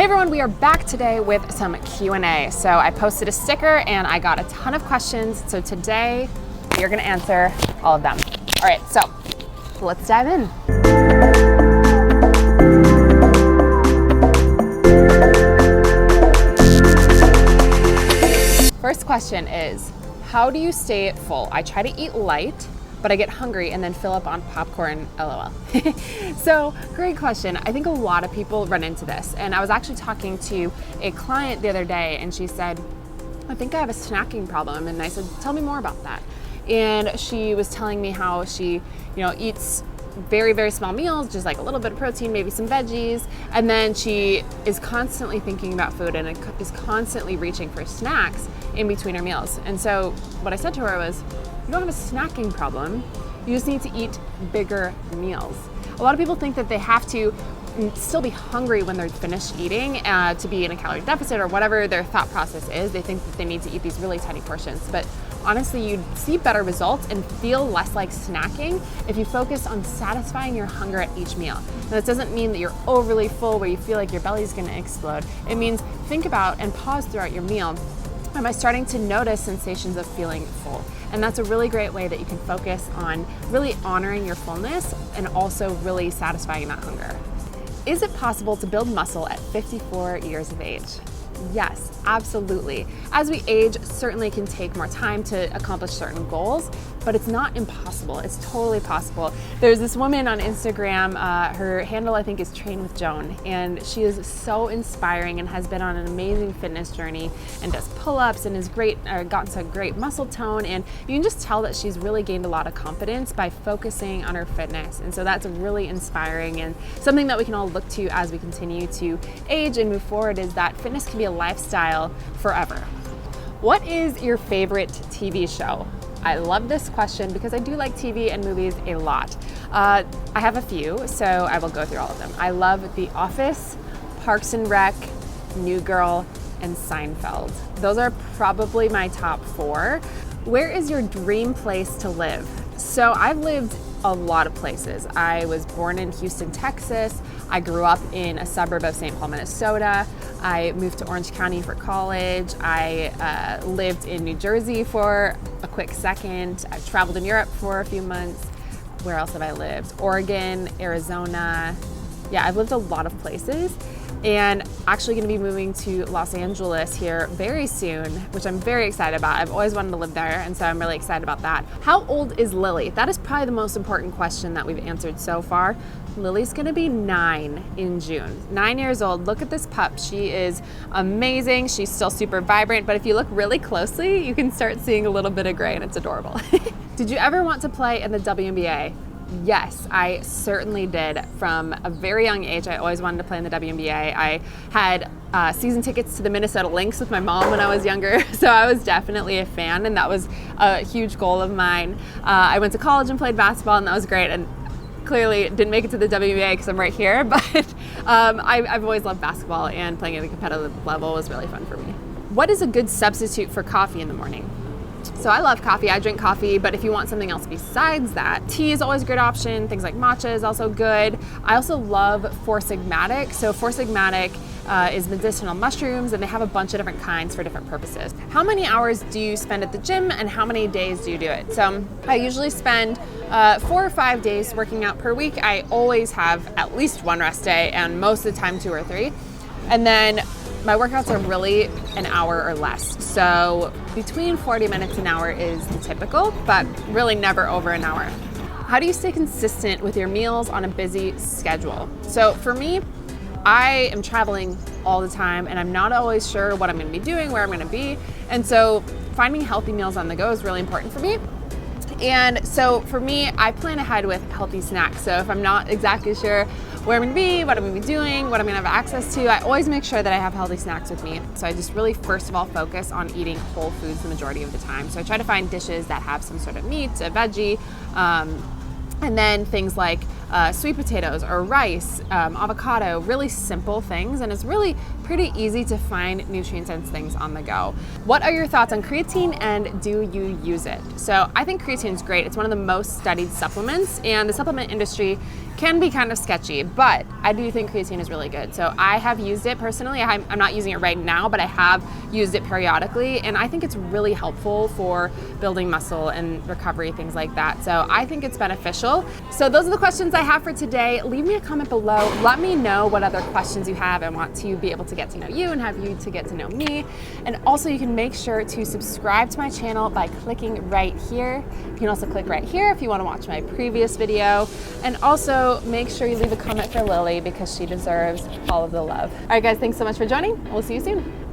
Hey everyone, we are back today with some Q&A. So I posted a sticker and I got a ton of questions. So today we are gonna answer all of them. All right, so let's dive in. First question is, how do you stay full? I try to eat light, but I get hungry and then fill up on popcorn, LOL. So, great question. I think a lot of people run into this. And I was actually talking to a client the other day and she said, I think I have a snacking problem. And I said, tell me more about that. And she was telling me how she, eats very, very small meals, just like a little bit of protein, maybe some veggies. And then she is constantly thinking about food and is constantly reaching for snacks in between her meals. And so what I said to her was, you don't have a snacking problem, you just need to eat bigger meals. A lot of people think that they have to still be hungry when they're finished eating to be in a calorie deficit or whatever their thought process is. They think that they need to eat these really tiny portions. But honestly, you'd see better results and feel less like snacking if you focus on satisfying your hunger at each meal. Now, that doesn't mean that you're overly full where you feel like your belly's gonna explode. It means think about and pause throughout your meal. Am I starting to notice sensations of feeling full? And that's a really great way that you can focus on really honoring your fullness and also really satisfying that hunger. Is it possible to build muscle at 54 years of age? Yes, absolutely. As we age, certainly it can take more time to accomplish certain goals, but it's not impossible. It's totally possible. There's this woman on Instagram, her handle I think is Train with Joan, and she is so inspiring and has been on an amazing fitness journey and does pull-ups and is gotten to a great muscle tone, and you can just tell that she's really gained a lot of confidence by focusing on her fitness. And so that's really inspiring and something that we can all look to as we continue to age and move forward, is that fitness can be a lifestyle forever. What is your favorite TV show? I love this question because I do like TV and movies a lot. I have a few, so I will go through all of them. I love The Office, Parks and Rec, New Girl, and Seinfeld. Those are probably my top 4. Where is your dream place to live? So I've lived a lot of places. I was born in Houston, Texas. I grew up in a suburb of St. Paul, Minnesota. I moved to Orange County for college. I lived in New Jersey for a quick second. I've traveled in Europe for a few months. Where else have I lived? Oregon, Arizona. Yeah, I've lived a lot of places. And actually going to be moving to Los Angeles here very soon, which I'm very excited about. I've always wanted to live there, and so I'm really excited about that. How old is Lily? That is probably the most important question that we've answered so far. Lily's gonna be 9 in June. 9 years old. Look at this pup. She is amazing. She's still super vibrant, but if you look really closely, you can start seeing a little bit of gray, and it's adorable. Did you ever want to play in the WNBA? Yes, I certainly did. From a very young age, I always wanted to play in the WNBA. I had season tickets to the Minnesota Lynx with my mom when I was younger, so I was definitely a fan, and that was a huge goal of mine. I went to college and played basketball, and that was great, and clearly didn't make it to the WNBA because I'm right here, but I've always loved basketball, and playing at a competitive level was really fun for me. What is a good substitute for coffee in the morning? So I love coffee, I drink coffee, but if you want something else besides that, tea is always a great option. Things like matcha is also good. I also love Four Sigmatic. So Four Sigmatic is medicinal mushrooms, and they have a bunch of different kinds for different purposes. How many hours do you spend at the gym, and how many days do you do it? So I usually spend 4 or 5 days working out per week. I always have at least 1 rest day, and most of the time 2 or 3. And then my workouts are really an hour or less. So between 40 minutes an hour is the typical, but really never over an hour. How do you stay consistent with your meals on a busy schedule? So for me, I am traveling all the time, and I'm not always sure what I'm gonna be doing, where I'm gonna be. And so finding healthy meals on the go is really important for me. And so for me, I plan ahead with healthy snacks. So if I'm not exactly sure where I'm gonna be, what I'm gonna be doing, what I'm gonna have access to, I always make sure that I have healthy snacks with me. So I just really, first of all, focus on eating whole foods the majority of the time. So I try to find dishes that have some sort of meat, a veggie, and then things like sweet potatoes or rice, avocado, really simple things, and it's really pretty easy to find nutrient-dense things on the go. What are your thoughts on creatine, and do you use it? So I think creatine is great. It's one of the most studied supplements, and the supplement industry can be kind of sketchy, but I do think creatine is really good. So I have used it personally. I'm not using it right now, but I have used it periodically, and I think it's really helpful for building muscle and recovery, things like that. So I think it's beneficial. So those are the questions I have for today. Leave me a comment below. Let me know what other questions you have. I want to be able to get to know you and have you to get to know me. And also you can make sure to subscribe to my channel by clicking right here. You can also click right here if you want to watch my previous video. And also make sure you leave a comment for Lily because she deserves all of the love. All right guys, thanks so much for joining. We'll see you soon.